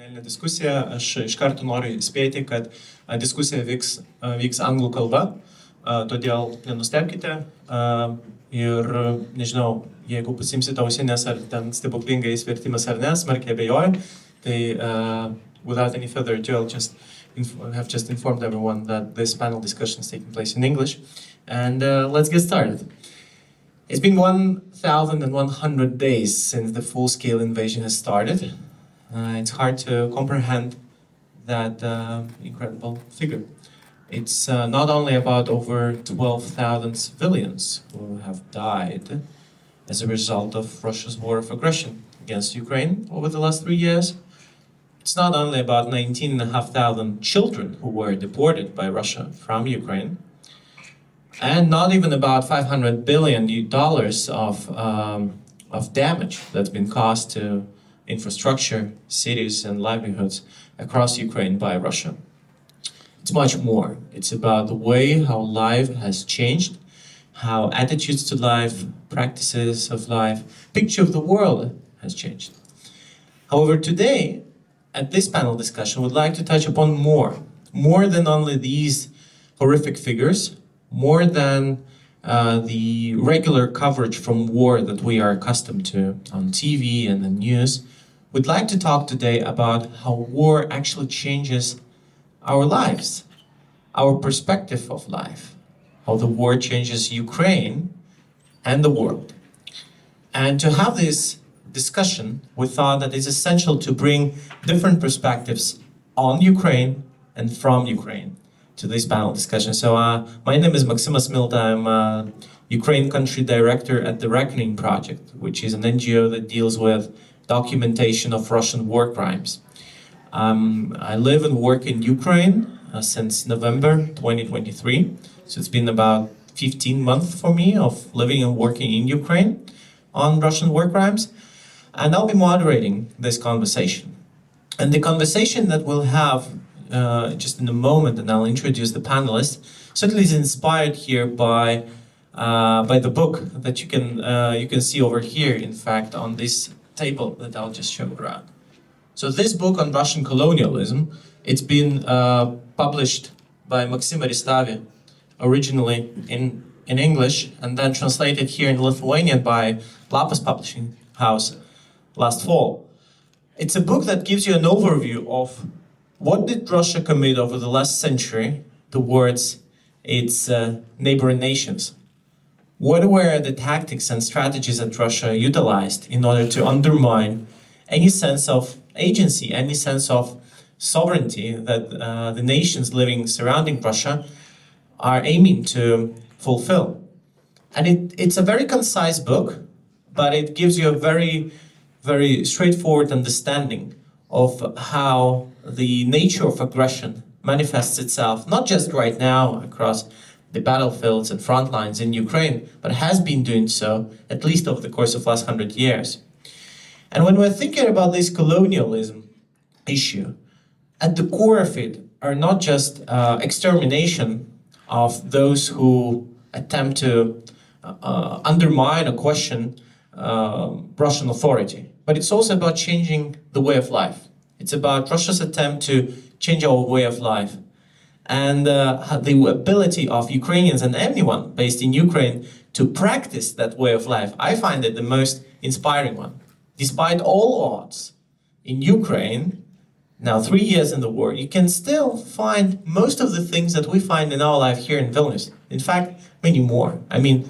panelinę diskusiją. Aš iš karto noriu įspėti, kad diskusija vyks anglų kalba, todėl nenustebkite ir nežinau, jeigu pasimsite ausinės ar ten stebuklingai vertimas ar ne, smarkiai abejoju, tai without any further ado, I'll just have just informed everyone that this panel discussion is taking place in English, and let's get started. It's been 1,100 days since the full-scale invasion has started. It's hard to comprehend that incredible figure. It's not only about over 12,000 civilians who have died as a result of Russia's war of aggression against Ukraine over the last 3 years. It's not only about 19,500 children who were deported by Russia from Ukraine, and not even about $500 billion of damage that's been caused to infrastructure, cities, and livelihoods across Ukraine by Russia. It's much more. It's about the way how life has changed, how attitudes to life, practices of life, picture of the world has changed. However, today, at this panel discussion, we'd like to touch upon more than only these horrific figures, more than the regular coverage from war that we are accustomed to on TV and the news. We'd like to talk today about how war actually changes our lives, our perspective of life, how the war changes Ukraine and the world. And to have this discussion, we thought that it's essential to bring different perspectives on Ukraine and from Ukraine to this panel discussion. So my name is Maksimas Milta. I'm a Ukraine country director at the Reckoning Project, which is an NGO that deals with documentation of Russian war crimes. I live and work in Ukraine since November 2023. So it's been about 15 months for me of living and working in Ukraine on Russian war crimes. And I'll be moderating this conversation. And the conversation that we'll have just in a moment, and I'll introduce the panelists, certainly is inspired here by the book that you can see over here, in fact, on this table that I'll just show around. So this book on Russian colonialism, it's been published by Maxim Aristavi, originally in English, and then translated here in Lithuanian by LAPAS publishing house last fall. It's a book that gives you an overview of what did Russia commit over the last century towards its neighboring nations. What were the tactics and strategies that Russia utilized in order to undermine any sense of agency, any sense of sovereignty that the nations living surrounding Russia are aiming to fulfill. And it's a very concise book, but it gives you a very, very straightforward understanding of how the nature of aggression manifests itself, not just right now across the battlefields and front lines in Ukraine, but has been doing so at least over the course of the last 100 years. And when we're thinking about this colonialism issue, at the core of it are not just extermination of those who attempt to undermine or question Russian authority, but it's also about changing the way of life. It's about Russia's attempt to change our way of life. And the ability of Ukrainians and anyone based in Ukraine to practice that way of life, I find it the most inspiring one. Despite all odds, in Ukraine, now 3 years in the war, you can still find most of the things that we find in our life here in Vilnius. In fact, many more. I mean,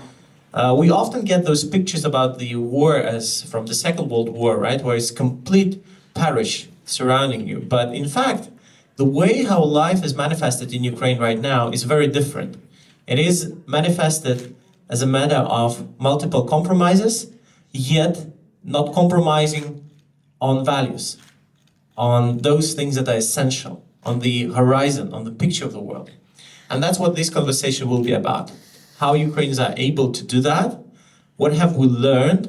we often get those pictures about the war as from the Second World War, right? Where it's complete parish surrounding you. But in fact, the way how life is manifested in Ukraine right now is very different. It is manifested as a matter of multiple compromises, yet not compromising on values, on those things that are essential, on the horizon, on the picture of the world. And that's what this conversation will be about. How Ukrainians are able to do that, what have we learned,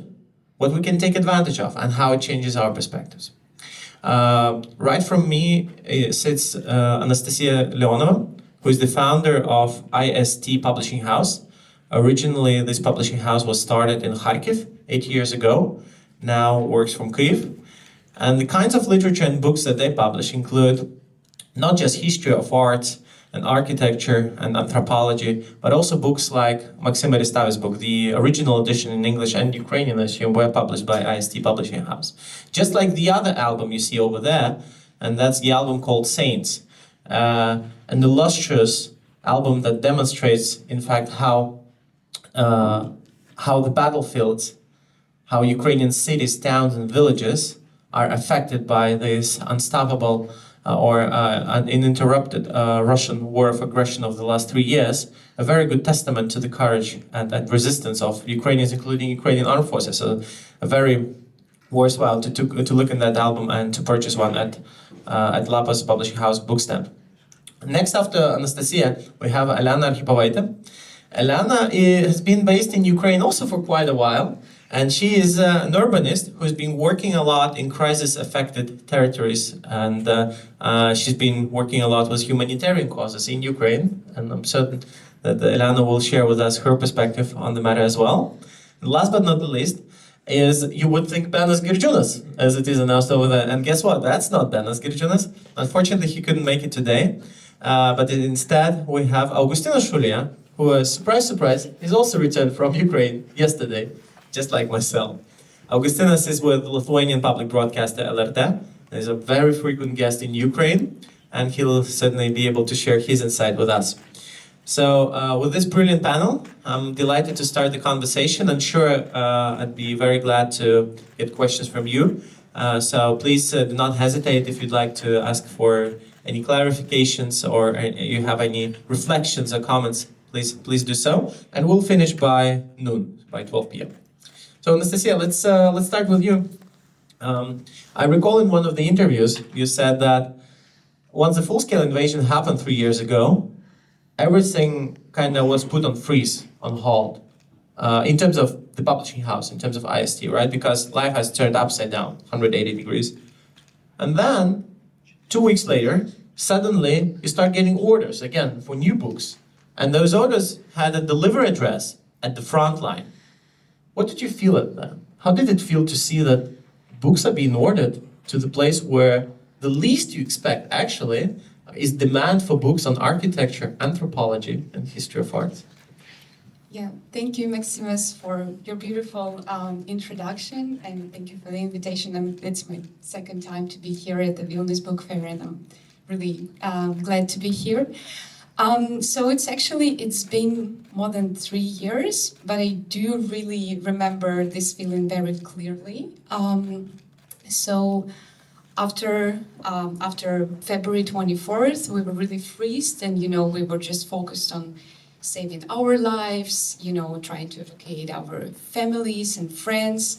what we can take advantage of, and how it changes our perspectives. Right from me sits Anastasia Leonova, who is the founder of IST Publishing House. Originally, this publishing house was started in Kharkiv 8 years ago, now works from Kyiv. And the kinds of literature and books that they publish include not just history of art and architecture and anthropology, but also books like Maksimo Ristavi's book. The original edition in English and Ukrainian edition were published by IST Publishing House. Just like the other album you see over there, and that's the album called Saints, an illustrious album that demonstrates, in fact, how the battlefields, how Ukrainian cities, towns, and villages are affected by this unstoppable or uninterrupted Russian war of aggression of the last 3 years, a very good testament to the courage and resistance of Ukrainians, including Ukrainian armed forces. So a very worthwhile to look at that album and to purchase one at LAPAS Publishing House bookstand. Next, after Anastasia, we have Elena Archipovaitė. Elena has been based in Ukraine also for quite a while. And she is an urbanist who's been working a lot in crisis-affected territories, and she's been working a lot with humanitarian causes in Ukraine, and I'm certain that Elena will share with us her perspective on the matter as well. And last but not the least is, you would think, Benas Gerdžiūnas, as it is announced over there. And guess what? That's not Benas Gerdžiūnas. Unfortunately, he couldn't make it today. But instead, we have Augustinas Šulija, who, surprise, surprise, is also returned from Ukraine yesterday, just like myself. Augustinas is with Lithuanian public broadcaster Lrt. He's a very frequent guest in Ukraine, and he'll certainly be able to share his insight with us. So with this brilliant panel, I'm delighted to start the conversation. I'm sure I'd be very glad to get questions from you. So please do not hesitate if you'd like to ask for any clarifications or you have any reflections or comments, please do so. And we'll finish by noon, by 12 p.m. So Anastasia, let's start with you. I recall in one of the interviews you said that once the full-scale invasion happened 3 years ago, everything kind of was put on freeze, on hold, in terms of the publishing house, in terms of IST, right? Because life has turned upside down, 180 degrees. And then, 2 weeks later, suddenly you start getting orders again for new books. And those orders had a delivery address at the front line. What did you feel at that? How did it feel to see that books are being ordered to the place where the least you expect, actually, is demand for books on architecture, anthropology, and history of art? Yeah, thank you, Maximus, for your beautiful introduction, and thank you for the invitation. It's my second time to be here at the Vilnius Book Fair, and I'm really glad to be here. So it's been more than 3 years, but I do really remember this feeling very clearly. So after February 24th, we were really freezed, and we were just focused on saving our lives, trying to evacuate our families and friends.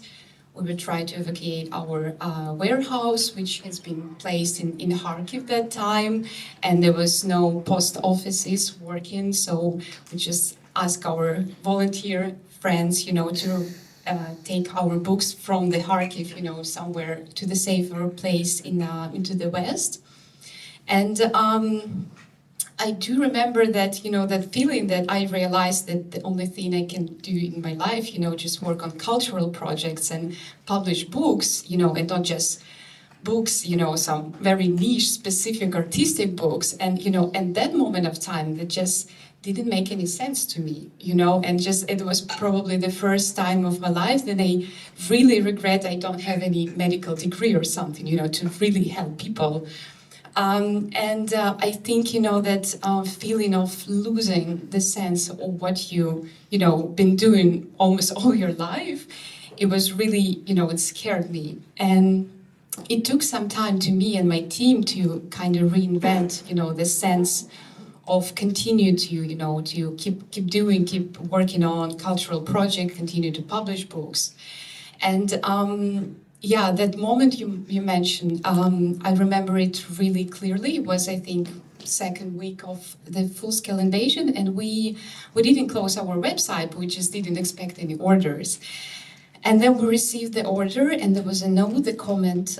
We would try to evacuate our warehouse, which has been placed in Kharkiv that time, and there was no post offices working, so we just asked our volunteer friends, to take our books from the Kharkiv, somewhere to the safer place into the west. And I do remember that, that feeling that I realized that the only thing I can do in my life, just work on cultural projects and publish books, and not just books, some very niche, specific artistic books. And, and that moment of time that just didn't make any sense to me, and just it was probably the first time of my life that I really regret I don't have any medical degree or something, to really help people. I think, that feeling of losing the sense of what you, been doing almost all your life, it was really, it scared me. And it took some time to me and my team to kind of reinvent, the sense of continue to, to keep working on cultural project, continue to publish books. And yeah, that moment you mentioned, I remember it really clearly. It was, I think, second week of the full-scale invasion, and we didn't close our website. We just didn't expect any orders. And then we received the order, and there was a note, the comment.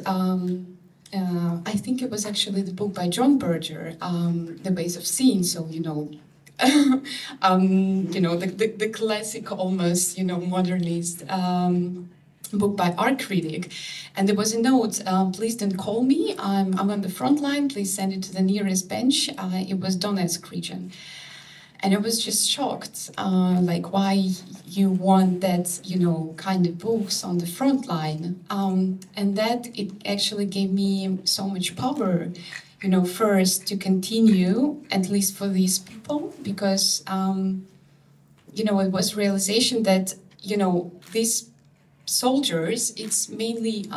I think it was actually the book by John Berger, The Ways of Seeing. So the classic, almost modernist. book by art critic, and there was a note, please don't call me, I'm on the front line, please send it to the nearest bench. It was Donetsk region. And I was just shocked, like why you want that, kind of books on the front line. And that it actually gave me so much power, first to continue, at least for these people, because, it was realization that, these soldiers, it's mainly,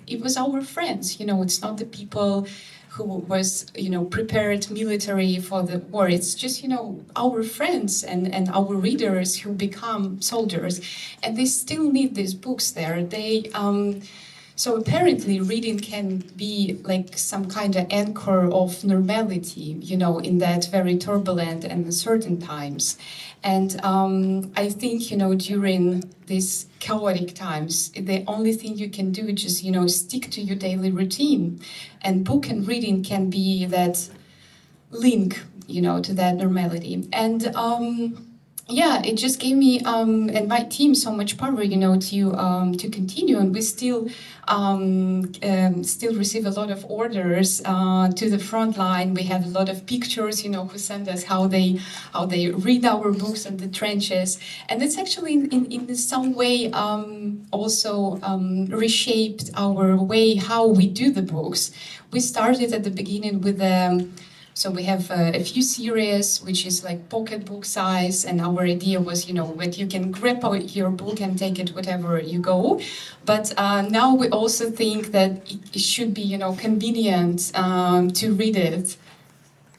it was our friends, it's not the people who was, prepared military for the war. It's just, our friends and our readers who become soldiers. And they still need these books there. So apparently reading can be like some kind of anchor of normality, in that very turbulent and uncertain times. And I think, during these chaotic times, the only thing you can do is just, stick to your daily routine. And book and reading can be that link, to that normality. And it just gave me and my team so much power, to continue. And we still receive a lot of orders to the front line. We have a lot of pictures, who send us how they read our books in the trenches, and it's actually in some way also reshaped our way how we do the books. We started at the beginning with so we have a few series, which is like pocket book size, and our idea was, that you can grab your book and take it wherever you go. But now we also think that it should be, convenient to read it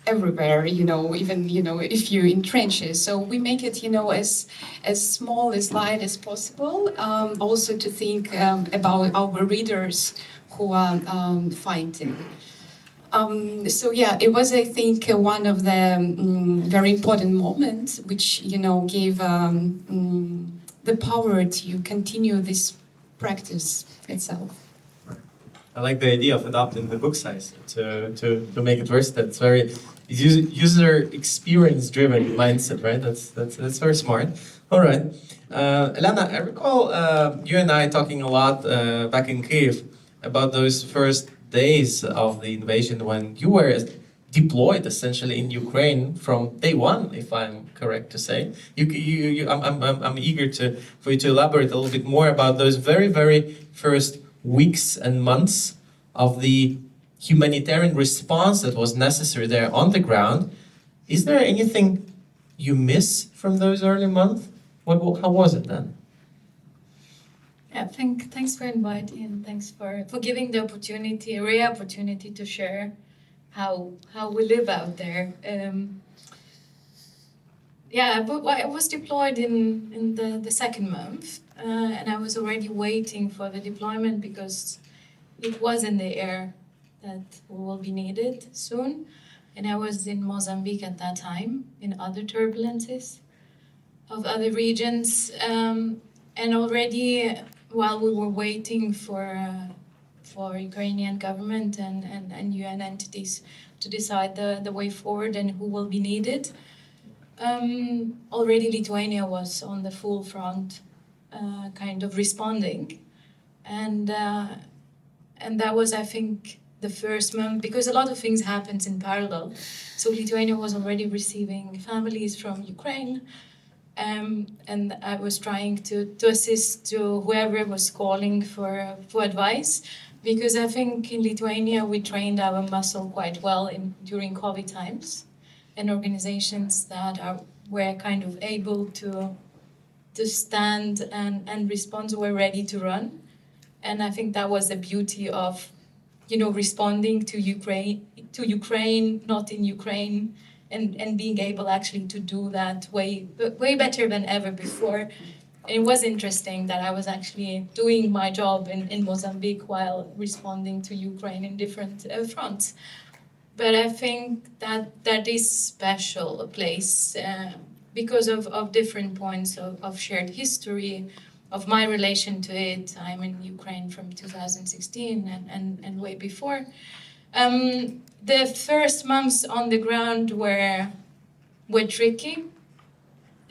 everywhere, even, if you're in trenches. So we make it, as small, as light as possible. Also to think about our readers who are fighting. It was, I think, one of the very important moments, which, gave the power to continue this practice itself. I like the idea of adopting the book size to make it versatile. It's very user experience driven mindset, right? That's very smart. All right, Elena, I recall you and I talking a lot back in Kyiv about those first days of the invasion when you were deployed essentially in Ukraine from day one, if I'm correct to say. I'm eager for you to elaborate a little bit more about those very, very first weeks and months of the humanitarian response that was necessary there on the ground. Is there anything you miss from those early months? How was it then? Yeah, thanks for inviting, and thanks for giving the opportunity, a rare opportunity to share how we live out there. But I was deployed in the second month, and I was already waiting for the deployment because it was in the air that we will be needed soon. And I was in Mozambique at that time, in other turbulences of other regions, and already while we were waiting for Ukrainian government and UN entities to decide the way forward and who will be needed, already Lithuania was on the full front, kind of responding, and that was, I think, the first month, because a lot of things happened in parallel. So Lithuania was already receiving families from Ukraine. And I was trying to assist to whoever was calling for advice, because I think in Lithuania we trained our muscle quite well during COVID times, and organizations that were kind of able to stand and respond were ready to run. And I think that was the beauty of, responding to Ukraine, not in Ukraine. And being able actually to do that way better than ever before. And it was interesting that I was actually doing my job in Mozambique while responding to Ukraine in different fronts. But I think that is special a place because of different points of shared history, of my relation to it. I'm in Ukraine from 2016 and way before. The first months on the ground were tricky,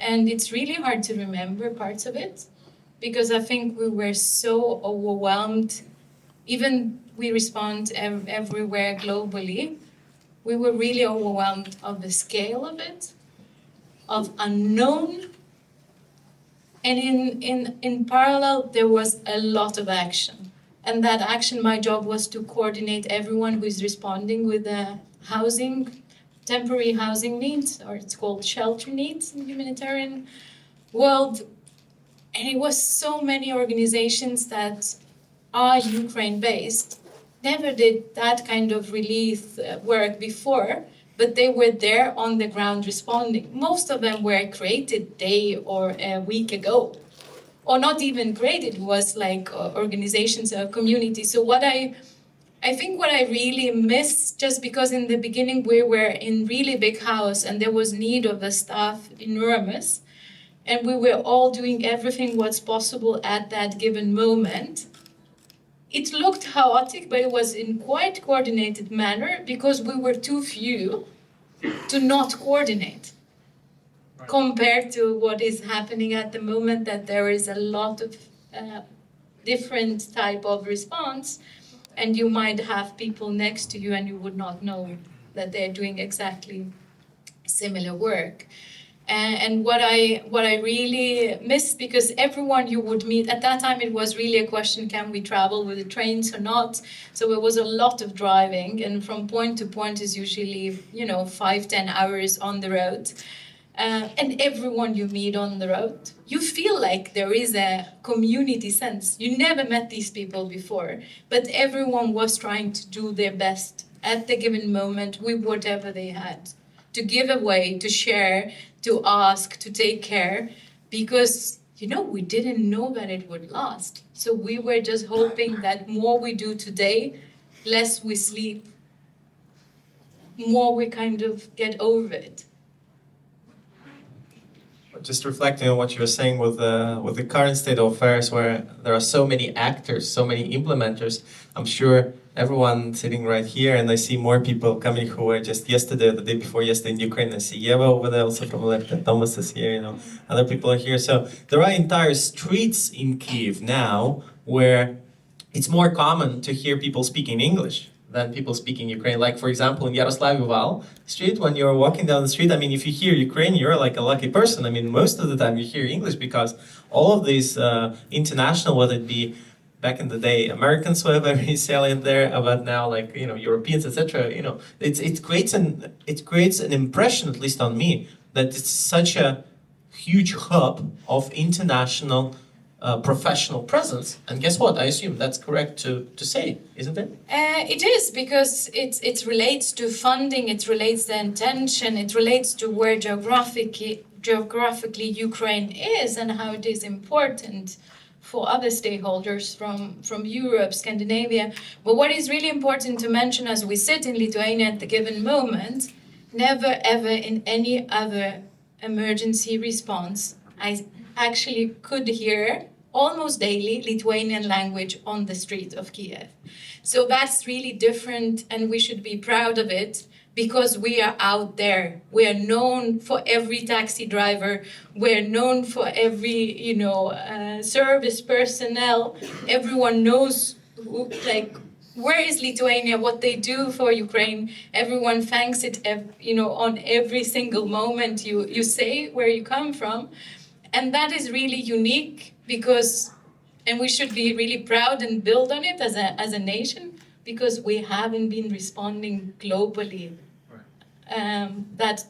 and it's really hard to remember parts of it, because I think we were so overwhelmed. Even we respond everywhere globally. We were really overwhelmed of the scale of it, of unknown. And in parallel, there was a lot of action. And that action, my job was to coordinate everyone who is responding with the housing, temporary housing needs, or it's called shelter needs in the humanitarian world. And it was so many organizations that are Ukraine-based, never did that kind of relief work before, but they were there on the ground responding. Most of them were created a day or a week ago, or not even created. It was like organizations or communities. So what I think what I really miss, just because in the beginning we were in really big house and there was need of the staff enormous, and we were all doing everything what's possible at that given moment. It looked chaotic, but it was in quite coordinated manner because we were too few to not coordinate. Right. Compared to what is happening at the moment, that there is a lot of different type of response, and you might have people next to you and you would not know that they're doing exactly similar work. And what I really missed, because everyone you would meet, at that time it was really a question, can we travel with the trains or not? So it was a lot of driving, and from point to point is usually, 5-10 hours on the road. And everyone you meet on the road, you feel like there is a community sense. You never met these people before, but everyone was trying to do their best at the given moment with whatever they had, to give away, to share, to ask, to take care, because, we didn't know that it would last. So we were just hoping that more we do today, less we sleep, more we kind of get over it. Just reflecting on what you were saying with the current state of affairs, where there are so many actors, so many implementers, I'm sure everyone sitting right here, and I see more people coming who were just yesterday or the day before yesterday in Ukraine. I see Eva over there also from Lrt. Thomas is here, other people are here. So there are entire streets in Kyiv now where it's more common to hear people speaking English than people speaking Ukraine. Like, for example, in Yaroslavl street, when you're walking down the street, if you hear Ukraine, you're like a lucky person. Most of the time you hear English, because all of these international, whether it be back in the day, Americans were very salient there, but now, Europeans, etc. It creates an impression, at least on me, that it's such a huge hub of international professional presence. And guess what? I assume that's correct to say, isn't it? It is, because it relates to funding, it relates to intention, it relates to where geographically Ukraine is and how it is important for other stakeholders from Europe, Scandinavia. But what is really important to mention as we sit in Lithuania at the given moment, never ever in any other emergency response, I actually could hear almost daily Lithuanian language on the street of Kiev. So that's really different, and we should be proud of it, because we are out there. We are known for every taxi driver. We're known for every, service personnel. Everyone knows, where is Lithuania, what they do for Ukraine. Everyone thanks it, on every single moment you say where you come from. And that is really unique, and we should be really proud and build on it as a nation, because we haven't been responding globally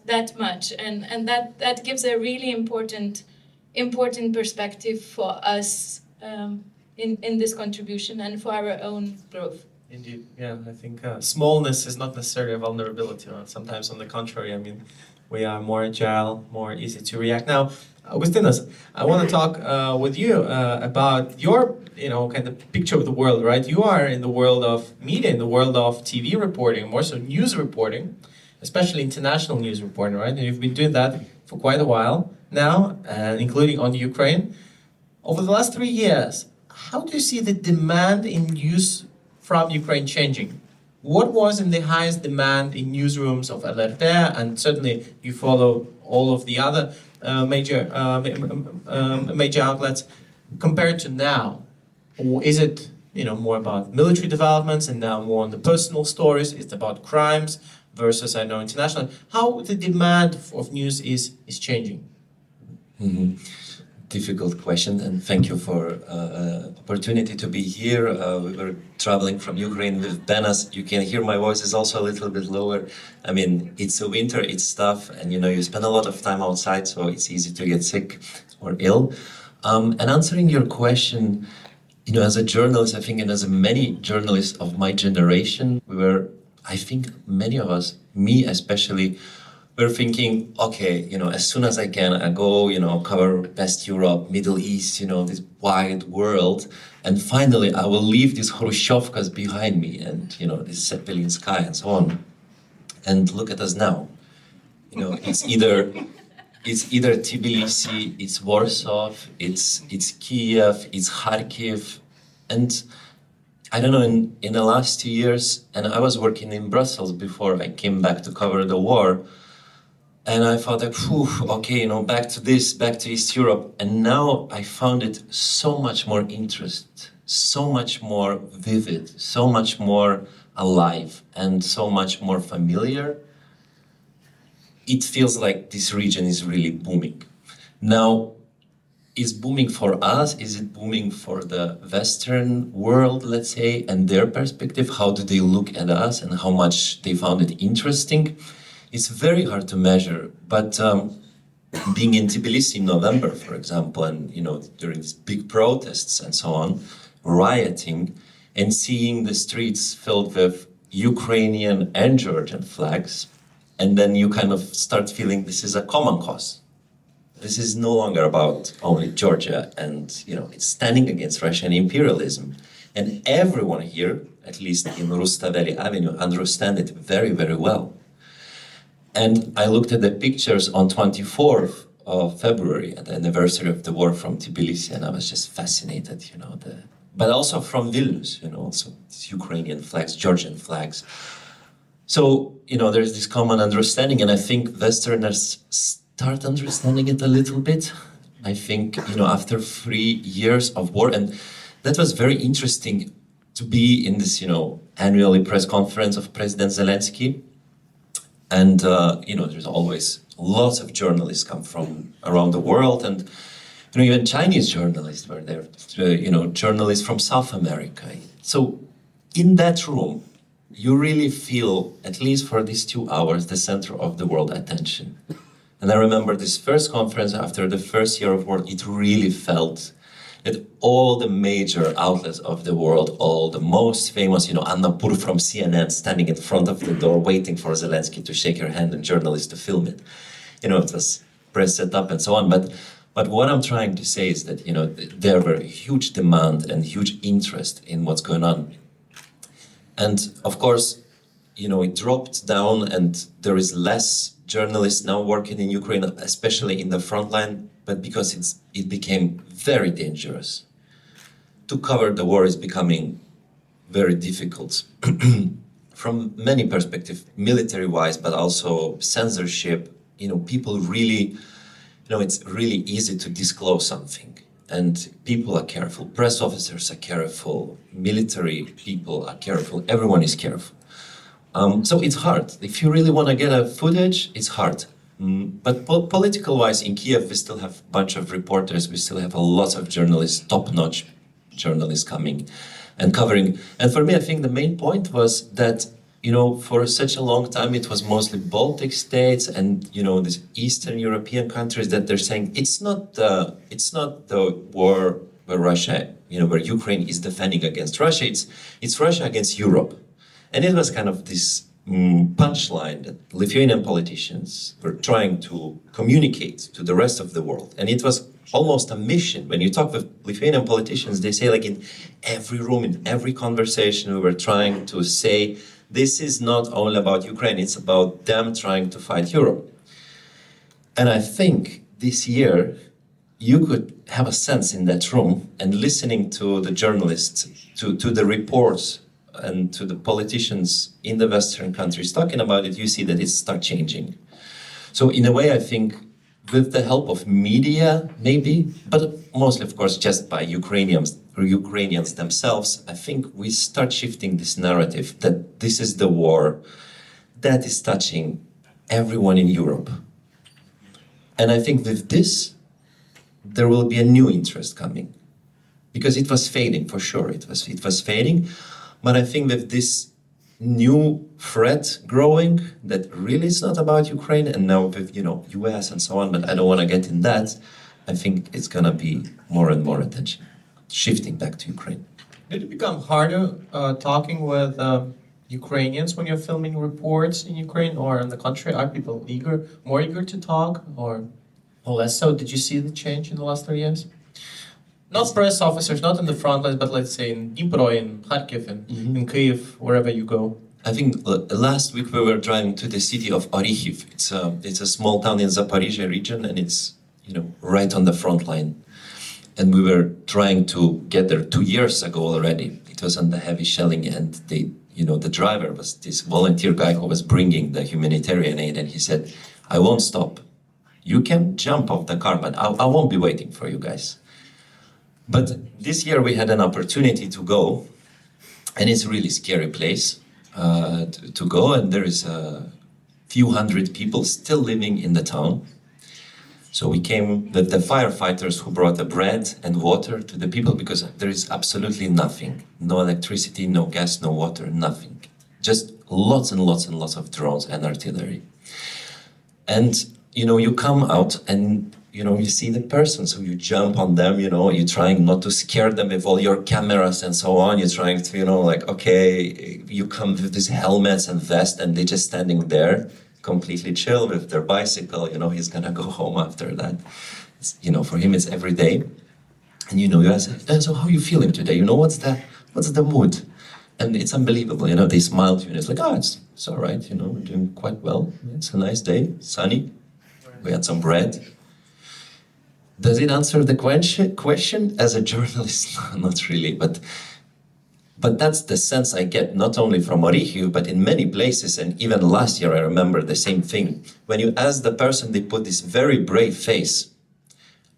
that much, and that gives a really important perspective for us in this contribution and for our own growth. Indeed, yeah. I think smallness is not necessarily a vulnerability. Sometimes, on the contrary, we are more agile, more easy to react. Now, Augustinas, I want to talk with you about your, kind of picture of the world, right? You are in the world of media, in the world of TV reporting, more so news reporting, especially international news reporting, right? And you've been doing that for quite a while now, including on Ukraine. Over the last 3 years, how do you see the demand in news from Ukraine changing? What was in the highest demand in newsrooms of Lrt, and certainly you follow all of the other major outlets. compared to now? Or is it, more about military developments and now more on the personal stories? It's about crimes versus, I know, international. How the demand of news is changing? Mm-hmm. Difficult question, and thank you for opportunity to be here. We were traveling from Ukraine with Benas. You can hear my voice is also a little bit lower. I mean, it's a winter, it's tough, and you spend a lot of time outside, so it's easy to get sick or ill. And answering your question, as a journalist, I think, and as many journalists of my generation, I think many of us, me especially, we're thinking, okay, as soon as I can, I go, cover West Europe, Middle East, this wide world, and finally I will leave these Khrushchevkas behind me and, this Zeppelin sky and so on. And look at us now. It's either Tbilisi, it's Warsaw, it's Kiev, it's Kharkiv, and I don't know, in the last 2 years, and I was working in Brussels before I came back to cover the war, and I thought like, okay, back to East Europe. And now I found it so much more so much more vivid, so much more alive, and so much more familiar. It feels like this region is really booming. Now, is booming for us? Is it booming for the Western world, let's say, and their perspective? How do they look at us and how much they found it interesting? It's very hard to measure, but being in Tbilisi in November, for example, and during these big protests and so on, rioting, and seeing the streets filled with Ukrainian and Georgian flags, and then you kind of start feeling this is a common cause. This is no longer about only Georgia, and it's standing against Russian imperialism. And everyone here, at least in Rustaveli Avenue, understand it very, very well. And I looked at the pictures on 24th of February, at the anniversary of the war from Tbilisi, and I was just fascinated, but also from Vilnius, also these Ukrainian flags, Georgian flags. So, there's this common understanding, and I think Westerners start understanding it a little bit. I think, after 3 years of war, and that was very interesting to be in this, annually press conference of President Zelensky. And, there's always lots of journalists come from around the world, and, even Chinese journalists were there, journalists from South America. So in that room, you really feel, at least for these 2 hours, the center of the world attention. And I remember this first conference after the first year of war, it really felt that all the major outlets of the world, all the most famous, Anna Pur from CNN standing in front of the door waiting for Zelensky to shake her hand and journalists to film it. It was press set up and so on. But what I'm trying to say is that, there were huge demand and huge interest in what's going on. And of course, it dropped down and there is less journalists now working in Ukraine, especially in the front line, but because it became very dangerous. To cover the war is becoming very difficult from many perspectives, military-wise, but also censorship. People really, it's really easy to disclose something. And people are careful, press officers are careful, military people are careful, everyone is careful. So it's hard. If you really want to get a footage, it's hard. But political-wise, in Kiev, we still have a bunch of reporters, we still have a lot of journalists, top-notch journalists coming and covering. And for me, I think the main point was that, for such a long time, it was mostly Baltic states and, these Eastern European countries that they're saying, it's not the war where Russia, where Ukraine is defending against Russia, it's Russia against Europe. And it was kind of this punchline that Lithuanian politicians were trying to communicate to the rest of the world. And it was almost a mission. When you talk with Lithuanian politicians, they say, like, in every room, in every conversation, we were trying to say, this is not only about Ukraine, it's about them trying to fight Europe. And I think this year, you could have a sense in that room and listening to the journalists, to the reports, and to the politicians in the Western countries talking about it, you see that it starts changing. So in a way, I think with the help of media, maybe, but mostly, of course, just by Ukrainians themselves, I think we start shifting this narrative that this is the war that is touching everyone in Europe. And I think with this, there will be a new interest coming. Because it was fading, for sure, it was fading. But I think with this new threat growing, that really is not about Ukraine, and now with, US and so on, but I don't want to get in that, I think it's going to be more and more attention shifting back to Ukraine. Did it become harder talking with Ukrainians when you're filming reports in Ukraine or in the country? Are people more eager to talk or less so? Did you see the change in the last 3 years? Not press officers, not in the front lines, but let's say in Dnipro, in Kharkiv, in Kyiv, wherever you go. I think last week we were driving to the city of Orikhiv. It's a small town in Zaporizhia region, and it's right on the front line. And we were trying to get there 2 years ago already. It was under heavy shelling, and the driver was this volunteer guy who was bringing the humanitarian aid, and he said, "I won't stop. You can jump off the car, but I won't be waiting for you guys." But this year we had an opportunity to go, and it's a really scary place to go, and there is a few hundred people still living in the town. So we came with the firefighters who brought the bread and water to the people, because there is absolutely nothing. No electricity, no gas, no water, nothing. Just lots and lots and lots of drones and artillery. And, you come out and you see the person, so you jump on them, you're trying not to scare them with all your cameras and so on. You're trying to, okay, you come with these helmets and vest, and they're just standing there, completely chill with their bicycle. He's gonna go home after that. For him, it's every day. And you ask, so how are you feeling today? What's the mood? And it's unbelievable. They smile to you, and it's like, it's all right. We're doing quite well. It's a nice day, sunny. We had some bread. Does it answer the question? As a journalist, not really, but that's the sense I get, not only from Orikhiv, but in many places, and even last year I remember the same thing. When you ask the person, they put this very brave face.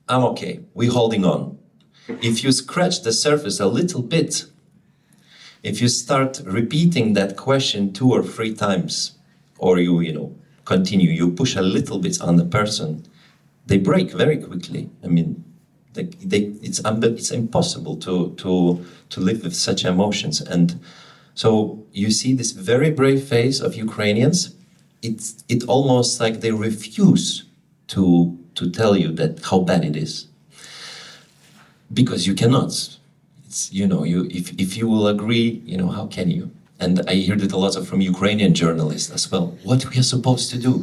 I'm okay, we're holding on. If you scratch the surface a little bit, if you start repeating that question 2 or 3 times, or you continue, you push a little bit on the person, they break very quickly. I mean, it's impossible to live with such emotions. And so you see this very brave face of Ukrainians. It almost like they refuse to tell you that how bad it is, because you cannot. It's if you will agree, how can you? And I heard it a lot from Ukrainian journalists as well. What we are supposed to do?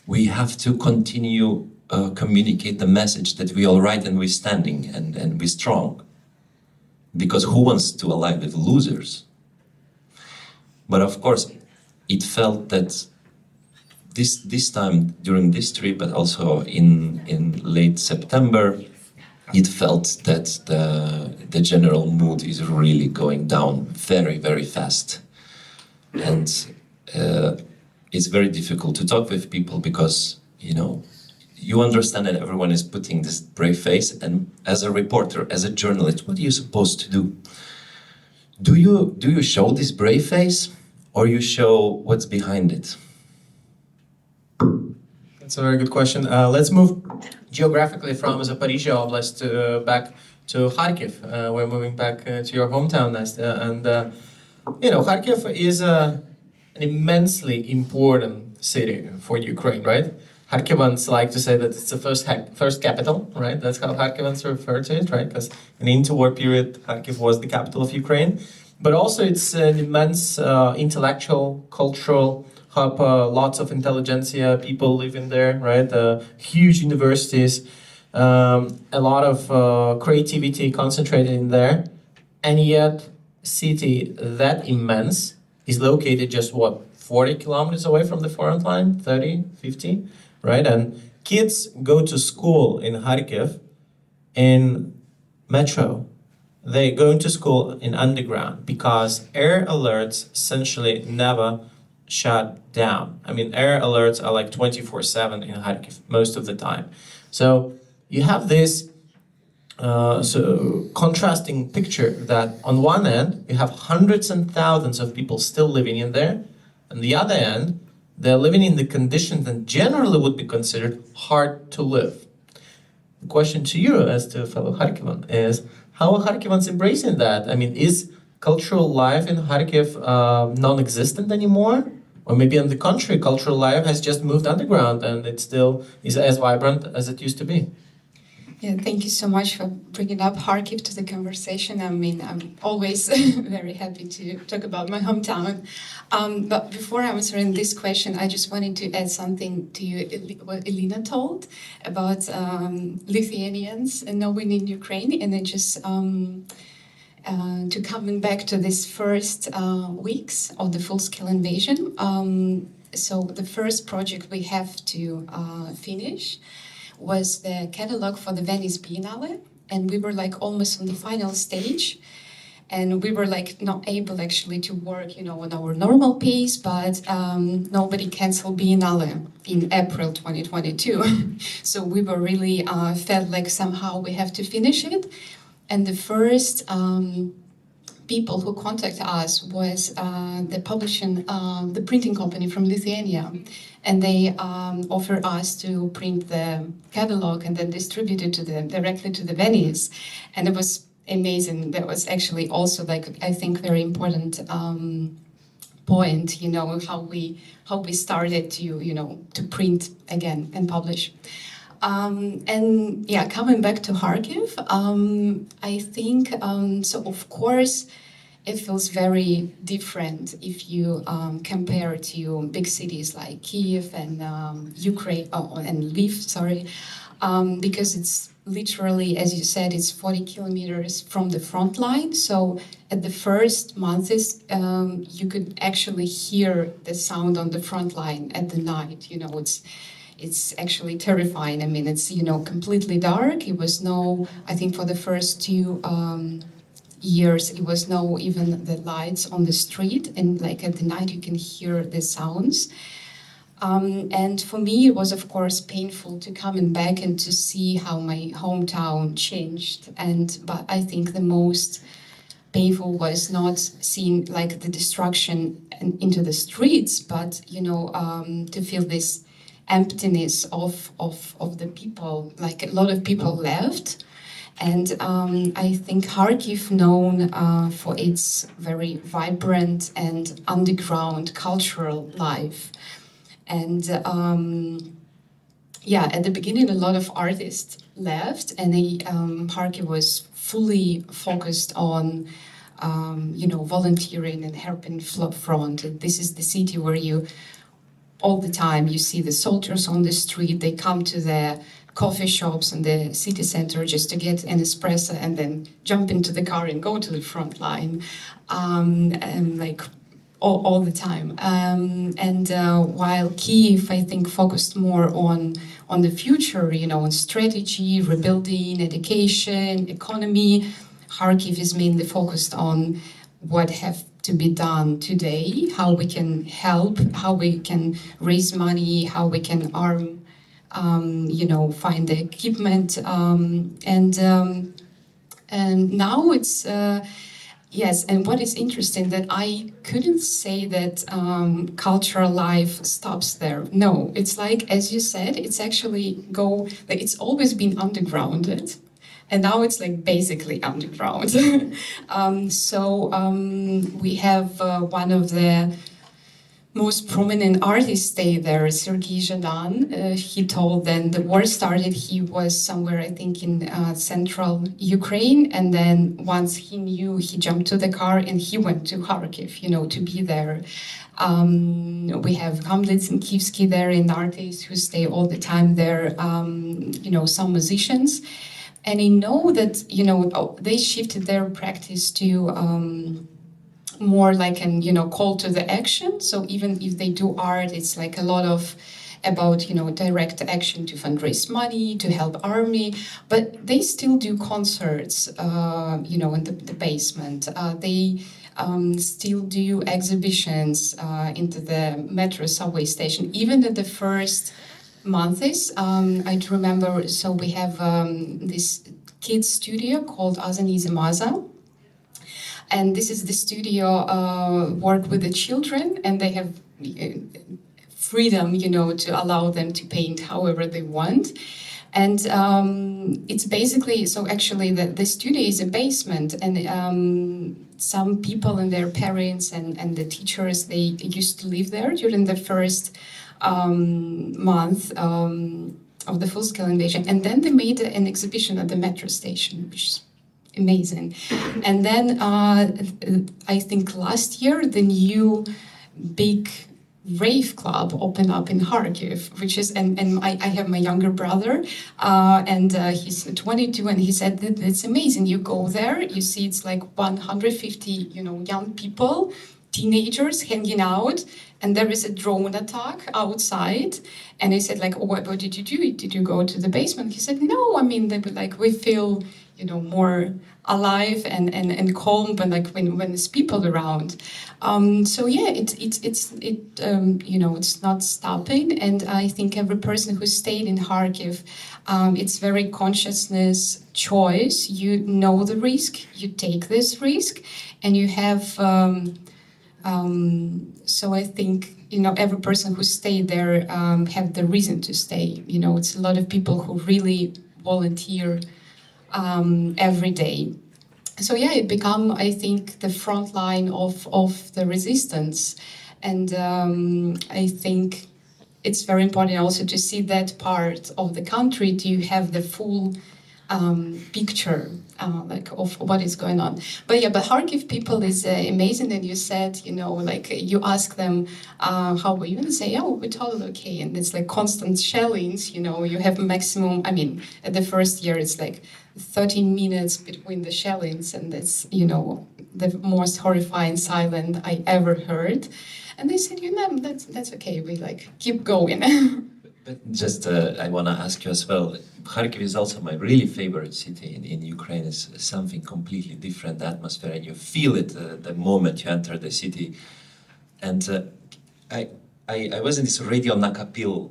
We have to continue. Communicate the message that we are right and we're standing and we're strong. Because who wants to ally with losers? But of course, it felt that this time during this trip, but also in late September, it felt that the general mood is really going down very, very fast. And it's very difficult to talk with people because, you understand that everyone is putting this brave face, and as a reporter, as a journalist, what are you supposed to do? Do you show this brave face, or you show what's behind it? That's a very good question. Let's move geographically from Zaporizhia Oblast back to Kharkiv. We're moving back to your hometown, Nastya, and Kharkiv is an immensely important city for Ukraine, right? Kharkivans like to say that it's the first capital, right? That's how Kharkivans refer to it, right? Because in the interwar period, Kharkiv was the capital of Ukraine. But also it's an immense intellectual, cultural hub. Lots of intelligentsia, people live in there, right? Huge universities, a lot of creativity concentrated in there. And yet, a city that immense is located just, 40 kilometers away from the front line? 30, 50? Right, and kids go to school in Kharkiv in metro. They go to school in underground because air alerts essentially never shut down. I mean, air alerts are like 24/7 in Kharkiv most of the time. So you have this contrasting picture that on one end you have hundreds and thousands of people still living in there, and the other end they're living in the conditions that generally would be considered hard to live. The question to you as to a fellow Kharkivan is, how are Kharkivans embracing that? I mean, is cultural life in Kharkiv non-existent anymore? Or maybe on the contrary, cultural life has just moved underground and it still is as vibrant as it used to be? Yeah, thank you so much for bringing up Kharkiv to the conversation. I mean, I'm always very happy to talk about my hometown. But before answering this question, I just wanted to add something to you, what Elena told about Lithuanians and knowing in Ukraine, and then just to coming back to this first weeks of the full-scale invasion. So the first project we have to finish was the catalog for the Venice Biennale, and we were like almost on the final stage, and we were like not able actually to work, you know, on our normal pace, but nobody canceled Biennale in April 2022. So we were really felt like somehow we have to finish it, and the first people who contacted us was the publishing, the printing company from Lithuania. And they offered us to print the catalog and then distribute it to them directly to the Venice. And it was amazing. That was actually also like, I think, very important point, you know, how we started to, you know, to print again and publish. And yeah, coming back to Kharkiv, I think, so of course, it feels very different if you compare to big cities like Kyiv and Ukraine, and Lviv, because it's literally, as you said, it's 40 kilometers from the front line. So at the first months, you could actually hear the sound on the front line at the night. You know, it's actually terrifying. I mean, it's, you know, completely dark. It was no, I think for the first 2 years, it was no even the lights on the street, and like at the night you can hear the sounds. And for me, it was of course painful to come back and to see how my hometown changed. But I think the most painful was not seeing like the destruction into the streets, but you know, to feel this emptiness of the people. Like a lot of people left. And I think Kharkiv, known for its very vibrant and underground cultural life. And yeah, at the beginning, a lot of artists left, and Kharkiv was fully focused on, you know, volunteering and helping front. This is the city where you, all the time, you see the soldiers on the street. They come to the coffee shops in the city center just to get an espresso and then jump into the car and go to the front line, and like all the time. While Kyiv, I think, focused more on the future, you know, on strategy, rebuilding, education, economy, Kharkiv is mainly focused on what have to be done today, how we can help, how we can raise money, how we can arm, you know, find the equipment, and now it's yes. And what is interesting that I couldn't say that cultural life stops there. No, it's like, as you said, it's actually like it's always been undergrounded, and now it's like basically underground. We have one of the most prominent artists stay there, Sergei Zhadan. He told then the war started, he was somewhere, I think, in central Ukraine. And then once he knew, he jumped to the car and he went to Kharkiv, you know, to be there. We have Hamlet and Kivsky there, and artists who stay all the time there, you know, some musicians. And I know that, you know, they shifted their practice to more like an, you know, call to the action. So even if they do art, it's like a lot of about, you know, direct action to fundraise money, to help army, but they still do concerts, you know, in the basement. They still do exhibitions into the metro subway station, even at the first months. I do remember, so we have this kids studio called Azanize Maza. And this is the studio work with the children, and they have freedom, to allow them to paint however they want. And it's basically, so actually the studio is a basement, and some people and their parents and the teachers, they used to live there during the first month of the full-scale invasion. And then they made an exhibition at the metro station, which is amazing. And then I think last year, the new big rave club opened up in Kharkiv, which is, and I have my younger brother, and he's 22, and he said that it's amazing. You go there, you see it's like 150, young people, teenagers hanging out, and there is a drone attack outside. And I said, like, oh, what did you do? Did you go to the basement? He said, no, I mean, they were like, we feel, more alive and calm, but like when there's people around. So yeah, it's not stopping. And I think every person who stayed in Kharkiv, it's very consciousness choice. You know the risk, you take this risk, and you have. So I think every person who stayed there have the reason to stay. It's a lot of people who really volunteer every day. So yeah, it become, I think, the front line of the resistance. And I think it's very important also to see that part of the country, to have the full picture of what is going on. But Kharkiv people is amazing. And you said, you ask them how were you, and they say, oh, we're totally okay. And it's like constant shellings. You have maximum. I mean, at the first year, it's like 13 minutes between the shellings, and that's the most horrifying silence I ever heard. And they said, that's okay. We keep going. But just I want to ask you as well. Kharkiv is also my really favorite city in Ukraine. It's something completely different atmosphere, and you feel it the moment you enter the city. And I was in this radio Nakapila,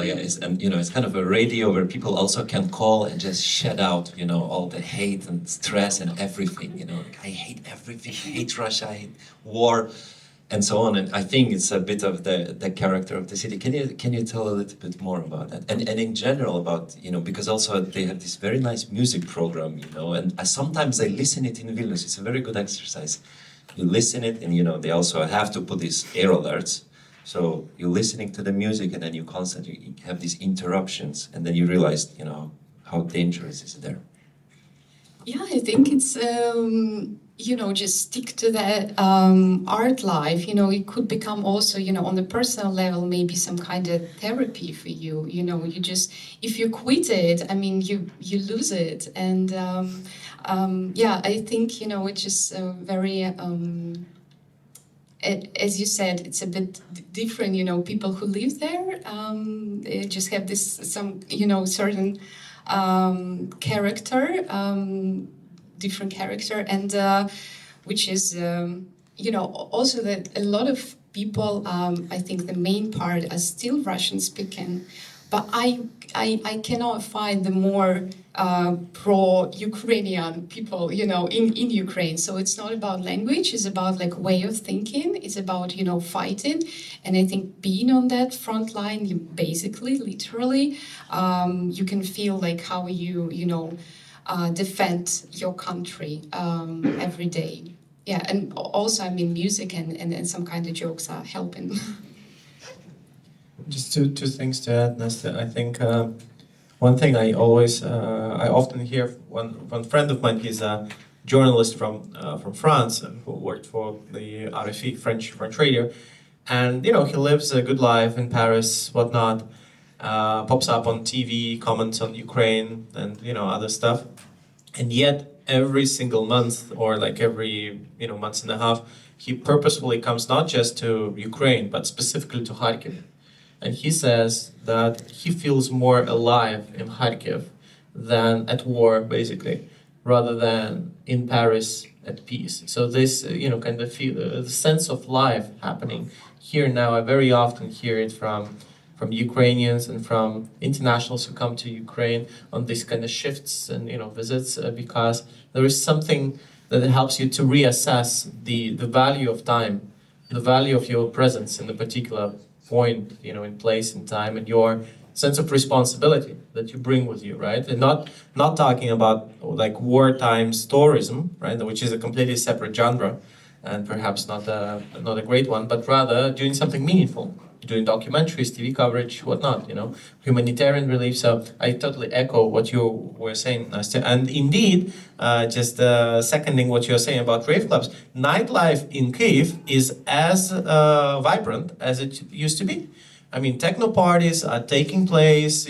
yeah, and it's kind of a radio where people also can call and just shed out, all the hate and stress and everything. I hate everything. I hate Russia. I hate war. And so on, and I think it's a bit of the character of the city. Can you tell a little bit more about that? And in general about, because also they have this very nice music program, and sometimes I listen it in Vilnius. It's a very good exercise. You listen it, and they also have to put these air alerts. So you're listening to the music, and then you constantly have these interruptions, and then you realize, how dangerous is it there. Yeah, I think it's just stick to that art life. It could become also, on the personal level, maybe some kind of therapy for you. You just, if you quit it, I mean, you lose it. And I think, it's just very, as you said, it's a bit different. People who live there, they just have this, certain character, different character, and which is also that a lot of people, I think the main part are still Russian speaking, but I cannot find the more pro-Ukrainian people in Ukraine. So it's not about language, it's about way of thinking, it's about fighting. And I think being on that front line, you basically literally you can feel how you defend your country every day. Yeah, and also, I mean, music and some kind of jokes are helping. Just two things to add, Nasta. I think one thing I often hear, one friend of mine, he's a journalist from France who worked for the RFI, French radio, and he lives a good life in Paris, whatnot. Pops up on TV, comments on Ukraine, and other stuff, and yet every single month or every month and a half, he purposefully comes not just to Ukraine but specifically to Kharkiv, and he says that he feels more alive in Kharkiv than at war, basically, rather than in Paris at peace. So this, kind of feel the sense of life happening here now. I very often hear it from Ukrainians and from internationals who come to Ukraine on these kind of shifts and visits, because there is something that helps you to reassess the value of time, the value of your presence in a particular point, in place and time, and your sense of responsibility that you bring with you, right? And not talking about like wartime tourism, right, which is a completely separate genre, and perhaps not a great one, but rather doing something meaningful, doing documentaries, TV coverage, whatnot, humanitarian relief. So I totally echo what you were saying, Nastya. And indeed, just seconding what you're saying about rave clubs, nightlife in Kyiv is as vibrant as it used to be. I mean, techno parties are taking place,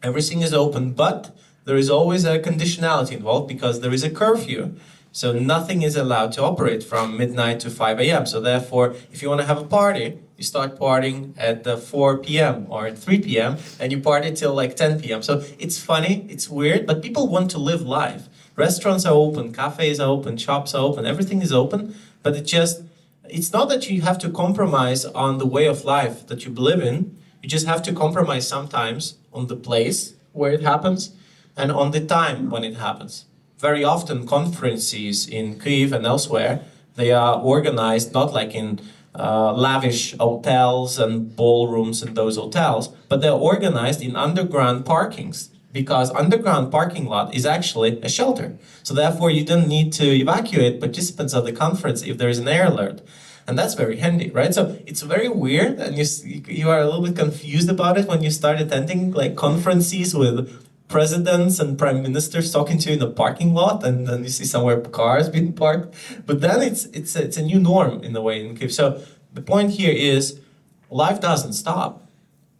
everything is open, but there is always a conditionality involved because there is a curfew. So nothing is allowed to operate from midnight to 5 a.m. So therefore, if you want to have a party, you start partying at 4 p.m. or at 3 p.m. and you party till like 10 p.m. So it's funny, it's weird, but people want to live life. Restaurants are open, cafes are open, shops are open, everything is open, but it's not that you have to compromise on the way of life that you live in. You just have to compromise sometimes on the place where it happens and on the time when it happens. Very often conferences in Kyiv and elsewhere, they are organized not like in lavish hotels and ballrooms in those hotels, but they're organized in underground parkings, because underground parking lot is actually a shelter. So therefore you don't need to evacuate participants of the conference if there is an air alert. And that's very handy, right? So it's very weird, and you are a little bit confused about it when you start attending like conferences with presidents and prime ministers talking to you in the parking lot, and then you see somewhere cars being parked. But then it's a new norm in a way in Kyiv. So the point here is life doesn't stop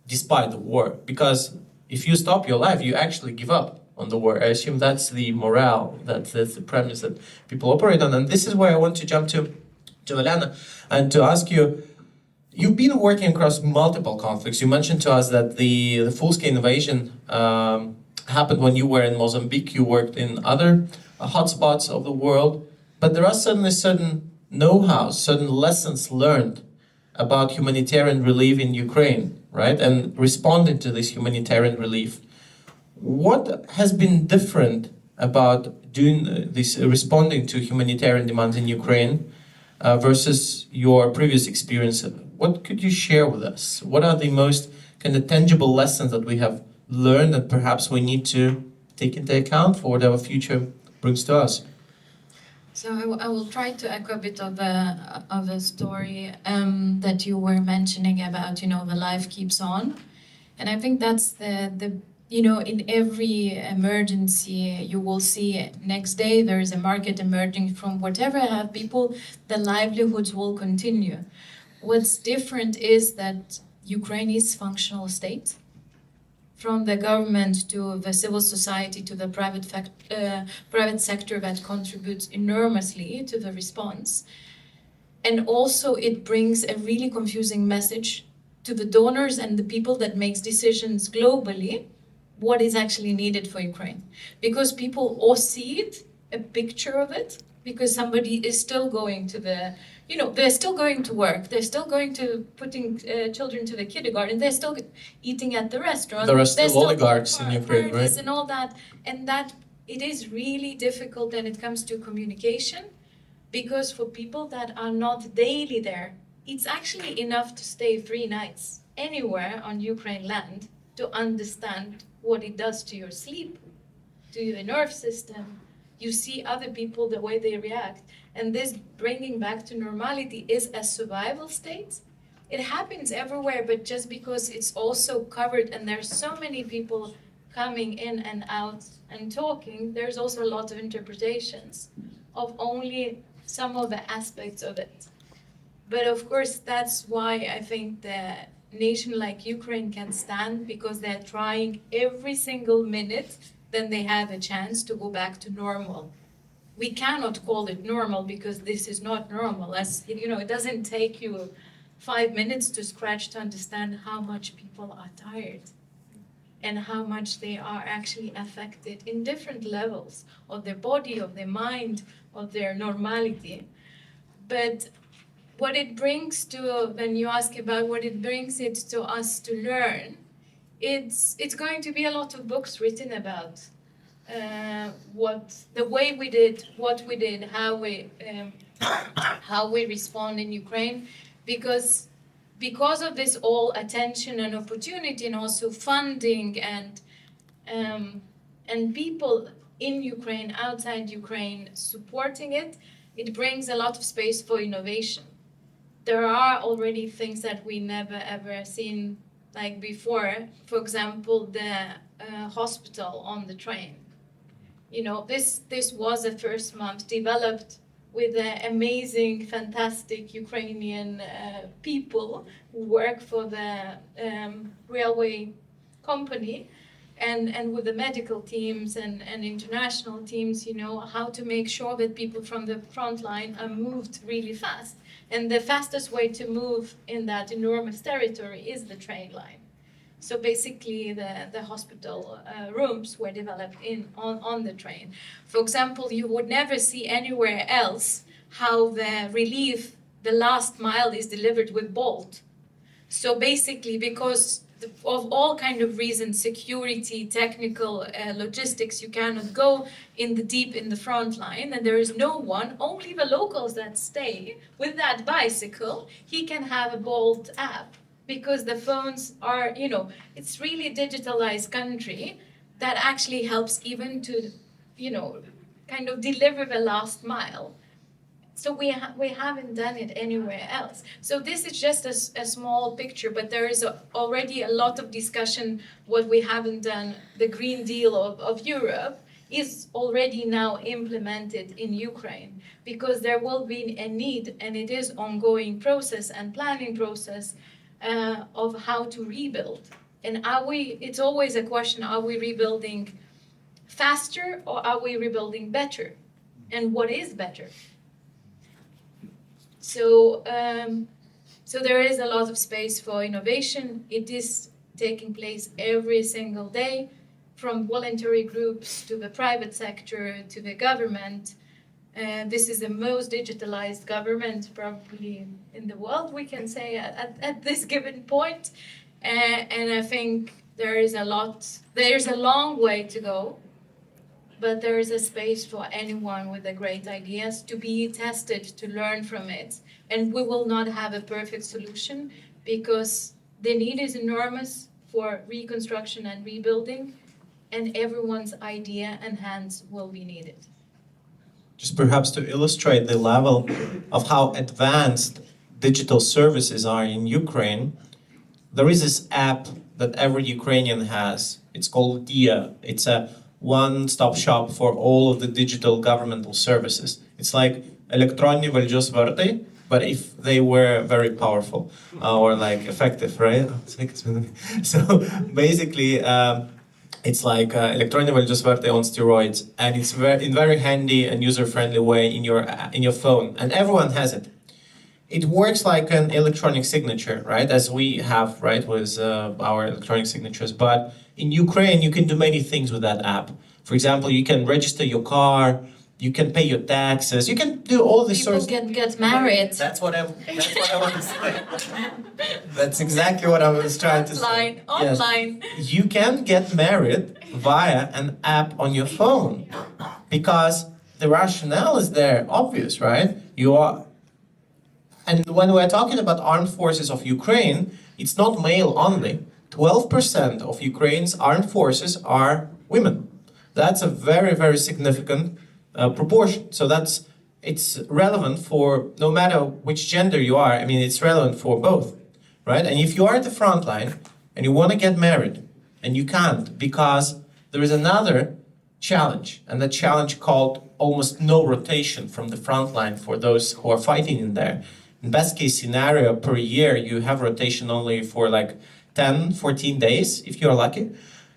despite the war, because if you stop your life, you actually give up on the war. I assume that's the morale, that's the premise that people operate on. And this is where I want to jump to Elena and to ask you, you've been working across multiple conflicts. You mentioned to us that the full-scale invasion happened when you were in Mozambique. You worked in other hotspots of the world, but there are certainly certain know-how, certain lessons learned about humanitarian relief in Ukraine, right? And responding to this humanitarian relief. What has been different about doing this, responding to humanitarian demands in Ukraine versus your previous experience? What could you share with us? What are the most kind of tangible lessons that we have learned that perhaps we need to take into account for whatever future brings to us? So I will try to echo a bit of a story that you were mentioning about, the life keeps on. And I think that's the in every emergency, you will see next day there is a market emerging from whatever have people, the livelihoods will continue. What's different is that Ukraine is functional state. From the government to the civil society to the private sector that contributes enormously to the response. And also it brings a really confusing message to the donors and the people that makes decisions globally, what is actually needed for Ukraine. Because people all see it, a picture of it, because somebody is still going to they're still going to work, they're still going to putting children to the kindergarten, they're still eating at the restaurant. There are still oligarchs in Ukraine, right? And all that, and that it is really difficult when it comes to communication, because for people that are not daily there, it's actually enough to stay 3 nights anywhere on Ukraine land to understand what it does to your sleep, to your nerve system. You see other people, the way they react. And this bringing back to normality is a survival state. It happens everywhere, but just because it's also covered and there's so many people coming in and out and talking, there's also a lot of interpretations of only some of the aspects of it. But of course, that's why I think the nation like Ukraine can stand, because they're trying every single minute then they have a chance to go back to normal. We cannot call it normal because this is not normal. As it doesn't take you 5 minutes to scratch to understand how much people are tired. and how much they are actually affected in different levels of their body, of their mind, of their normality. But what it brings to, when you ask about what it brings it to us to learn, it's going to be a lot of books written about what the way we did, what we did, how we respond in Ukraine, because of this all attention and opportunity, and also funding and people in Ukraine, outside Ukraine, supporting it, it brings a lot of space for innovation. There are already things that we never ever seen like before. For example, the hospital on the train. You know, this was the first month developed with the amazing, fantastic Ukrainian people who work for the railway company, and with the medical teams and international teams, you know, how to make sure that people from the front line are moved really fast. And the fastest way to move in that enormous territory is the train line. So basically, the hospital rooms were developed on the train. For example, you would never see anywhere else how the relief, the last mile, is delivered with Bolt. So basically, because of all kind of reasons, security, technical, logistics, you cannot go deep in the front line, and there is no one, only the locals that stay with that bicycle, he can have a Bolt app. Because the phones are, you know, it's really digitalized country that actually helps even to, you know, kind of deliver the last mile. So we haven't done it anywhere else. So this is just a small picture, but there is already a lot of discussion what we haven't done. The Green Deal of Europe is already now implemented in Ukraine, because there will be a need, and it is ongoing process and planning process of how to rebuild. And it's always a question, are we rebuilding faster or are we rebuilding better? And what is better? So there is a lot of space for innovation. It is taking place every single day, from voluntary groups to the private sector to the government. This is the most digitalized government probably in the world, we can say, at this given point. And I think there's a long way to go, but there is a space for anyone with the great ideas to be tested, to learn from it. And we will not have a perfect solution, because the need is enormous for reconstruction and rebuilding, and everyone's idea and hands will be needed. Just perhaps to illustrate the level of how advanced digital services are in Ukraine, there is this app that every Ukrainian has. It's called DIA. It's a one-stop shop for all of the digital governmental services. It's like electronic valdžios vartai, but if they were very powerful or like effective, right? So basically, it's like electronic valdžios vartai on steroids, and it's in very handy and user-friendly way in your phone, and everyone has it. It works like an electronic signature, right? As we have, right, with our electronic signatures. But in Ukraine, you can do many things with that app. For example, you can register your car, you can pay your taxes, you can do all these sorts. People can get married. That's what I want to say. That's exactly what I was trying to say. Online. Yes. You can get married via an app on your phone, because the rationale is there, obvious, right? And when we're talking about armed forces of Ukraine, it's not male only. 12% of Ukraine's armed forces are women. That's a very, very significant proportion. So it's relevant for no matter which gender you are. I mean, it's relevant for both, right? And if you are at the front line and you want to get married and you can't because there is another challenge, and the challenge called almost no rotation from the front line for those who are fighting in there. In best case scenario, per year, you have rotation only for like 10, 14 days, if you're lucky.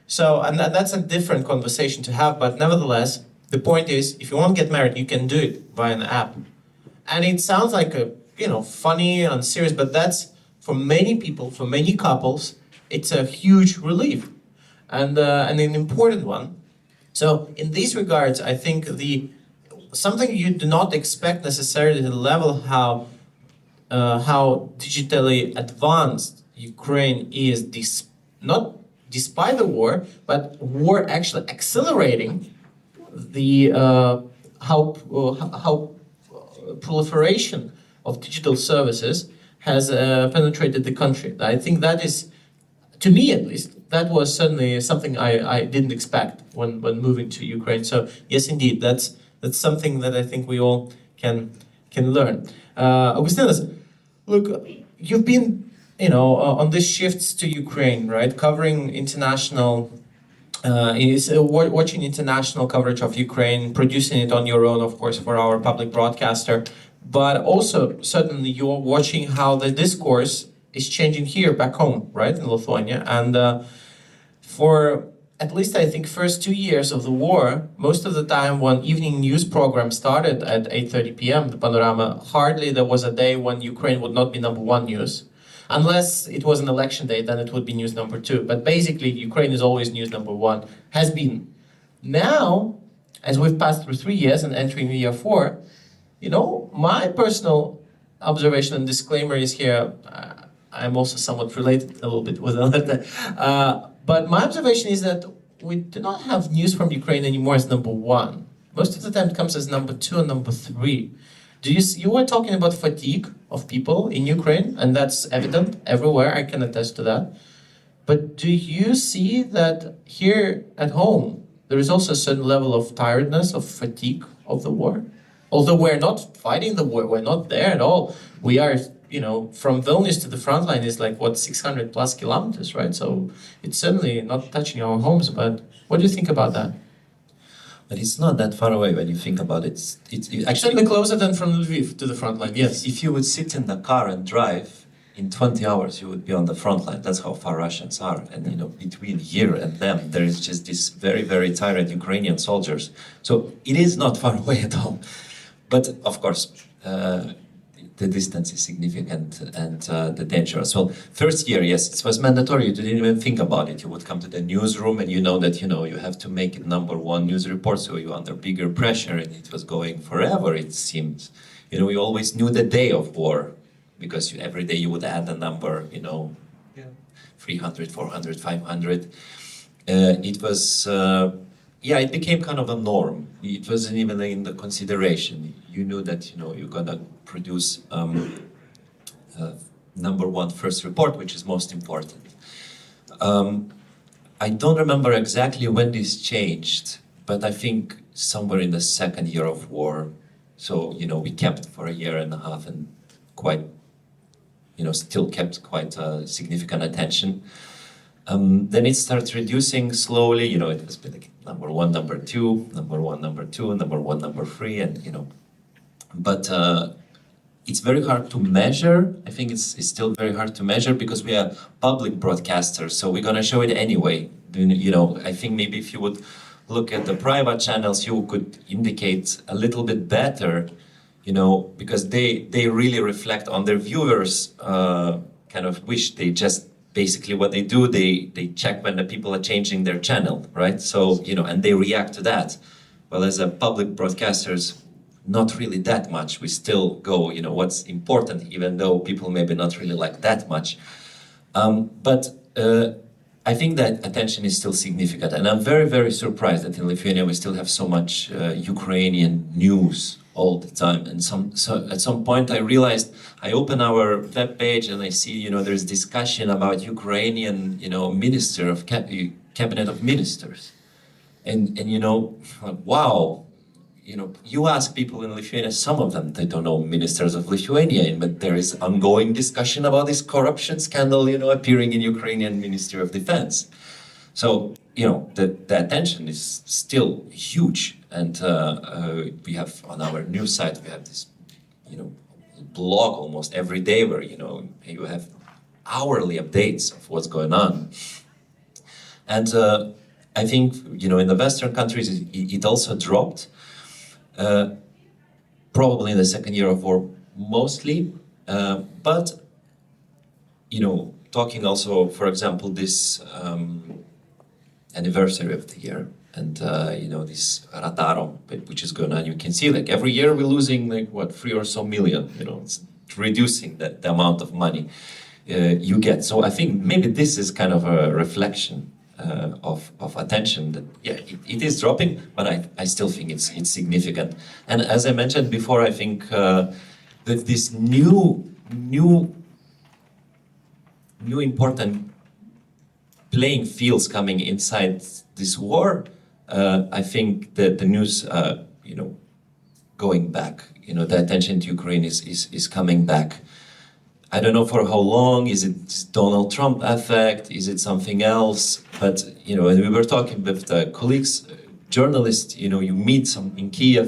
So, and that's a different conversation to have, but nevertheless, the point is, if you want to get married, you can do it via an app. And it sounds like funny and serious, but that's, for many people, for many couples, it's a huge relief. and an important one. So in these regards, I think something you do not expect necessarily to the level how digitally advanced Ukraine is, not despite the war, but war actually accelerating the how proliferation of digital services has penetrated the country. I think that is, to me at least, that was certainly something I didn't expect when moving to Ukraine. So yes, indeed, that's something that I think we all can learn. Augustinas, look, you've been on these shifts to Ukraine, right? Covering international, watching international coverage of Ukraine, producing it on your own, of course, for our public broadcaster. But also, certainly, you're watching how the discourse is changing here back home, right, in Lithuania. And for at least, I think, first 2 years of the war, most of the time when evening news program started at 8:30 p.m., the Panorama, hardly there was a day when Ukraine would not be number one news. Unless it was an election day, then it would be news number 2. But basically, Ukraine is always news number 1, has been. Now, as we've passed through 3 years and entering year 4, my personal observation and disclaimer is here. I'm also somewhat related a little bit with Elena. But my observation is that we do not have news from Ukraine anymore as number 1. Most of the time it comes as number 2 and number 3. You were talking about fatigue of people in Ukraine, and that's evident everywhere, I can attest to that. But do you see that here at home, there is also a certain level of tiredness, of fatigue of the war? Although we're not fighting the war, we're not there at all. We are, from Vilnius to the front line is 600 plus kilometers, right? So it's certainly not touching our homes, but what do you think about that? But it's not that far away when you think about it. It's actually certainly closer than from Lviv to the front line, yes. If you would sit in the car and drive, in 20 hours you would be on the front line. That's how far Russians are. And between here and them, there is just this very, very tired Ukrainian soldiers. So it is not far away at all. But of course, the distance is significant and the danger as well. First year, yes, it was mandatory. You didn't even think about it. You would come to the newsroom and you know that, you have to make it number 1 news report, so you're under bigger pressure, and it was going forever, it seems. We always knew the day of war, because every day you would add a number, 300, 400, 500. It was... it became kind of a norm. It wasn't even in the consideration. You knew that, you're gonna produce number 1 first report, which is most important. I don't remember exactly when this changed, but I think somewhere in the second year of war. So, we kept for a year and a half and still kept quite significant attention. Then it starts reducing slowly, it was number 1, number 2, number 1, number 2, number 1, number 3, and but it's very hard to measure. I think it's still very hard to measure because we are public broadcasters, so we're gonna show it anyway. I think maybe if you would look at the private channels, you could indicate a little bit better, because they really reflect on their viewers' kind of wish. They just basically what they do, they check when the people are changing their channel, right? So, and they react to that. Well, as a public broadcasters, not really that much. We still go, what's important, even though people maybe not really like that much. But I think that attention is still significant. And I'm very, very surprised that in Lithuania we still have so much Ukrainian news all the time. And so at some point I realized, I open our webpage and I see, there's discussion about Ukrainian, minister of cabinet of ministers. And wow, you ask people in Lithuania, some of them, they don't know ministers of Lithuania, but there is ongoing discussion about this corruption scandal, appearing in Ukrainian Ministry of Defense. So, the attention is still huge. And we have on our news site, we have this, blog almost every day where, you have hourly updates of what's going on. And I think, in the Western countries, it also dropped. Probably in the second year of war, mostly. But, talking also, for example, this anniversary of the year. And this Radarom, which is going on, you can see like every year we're losing like 3 or so million. It's reducing the amount of money you get. So I think maybe this is kind of a reflection of attention that it is dropping, but I still think it's significant. And as I mentioned before, I think that this new important playing fields coming inside this war. I think that the news, going back, the attention to Ukraine is coming back. I don't know for how long. Is it Donald Trump effect? Is it something else? But and we were talking with the colleagues, journalists. You meet some in Kiev.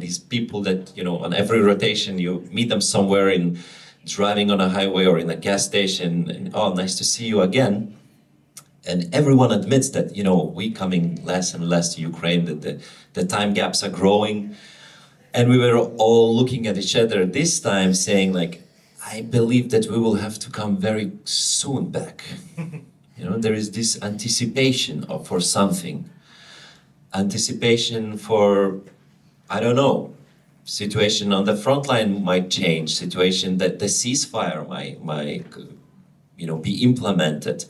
These people that on every rotation you meet them somewhere in driving on a highway or in a gas station. And, oh, nice to see you again. And everyone admits that, we coming less and less to Ukraine, that the time gaps are growing. And we were all looking at each other this time saying like, I believe that we will have to come very soon back. There is this anticipation for something. Anticipation for, I don't know, situation on the front line might change, situation that the ceasefire might be implemented.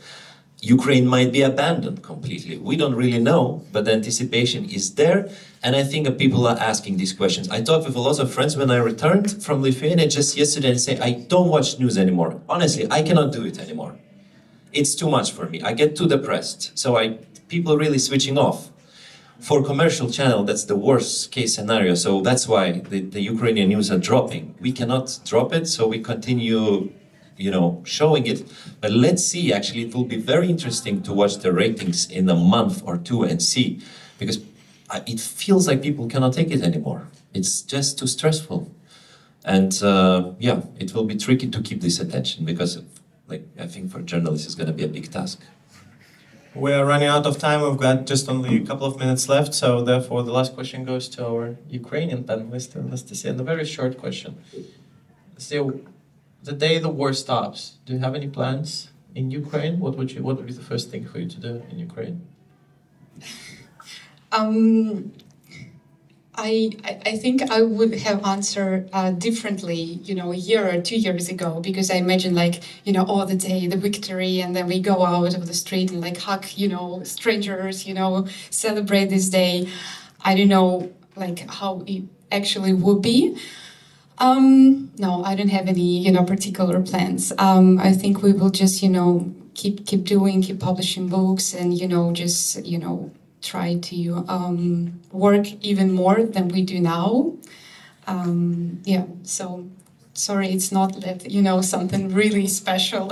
Ukraine might be abandoned completely. We don't really know, but the anticipation is there. And I think that people are asking these questions. I talked with a lot of friends when I returned from Lithuania just yesterday and say, I don't watch news anymore. Honestly, I cannot do it anymore. It's too much for me. I get too depressed. So people are really switching off. For commercial channel, that's the worst case scenario. So that's why the Ukrainian news are dropping. We cannot drop it, so we continue showing it. But let's see, actually, it will be very interesting to watch the ratings in a month or two and see, because it feels like people cannot take it anymore. It's just too stressful. And it will be tricky to keep this attention because I think for journalists it's going to be a big task. We are running out of time. We've got just only a couple of minutes left, so therefore the last question goes to our Ukrainian panelist, Anastasia, and a very short question. So, the day the war stops, do you have any plans in Ukraine? What would be the first thing for you to do in Ukraine? I think I would have answered differently, a year or 2 years ago, because I imagine all the day, the victory, and then we go out of the street and hug, strangers, celebrate this day. I don't know, how it actually would be. No, I don't have any, particular plans. I think we will just, keep publishing books and, just, try to work even more than we do now. So sorry, it's not that, something really special.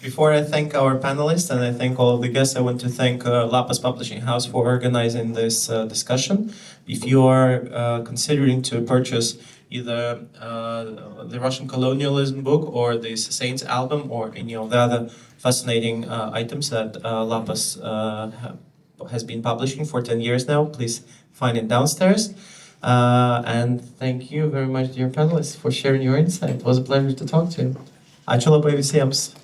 Before I thank our panelists and I thank all of the guests, I want to thank LAPAS Publishing House for organizing this discussion. If you are considering to purchase either the Russian colonialism book or the Saints album or any of the other fascinating items that LAPAS has been publishing for 10 years now, please find it downstairs. And thank you very much, dear panelists, for sharing your insight. It was a pleasure to talk to you. Ačiū labai visiems.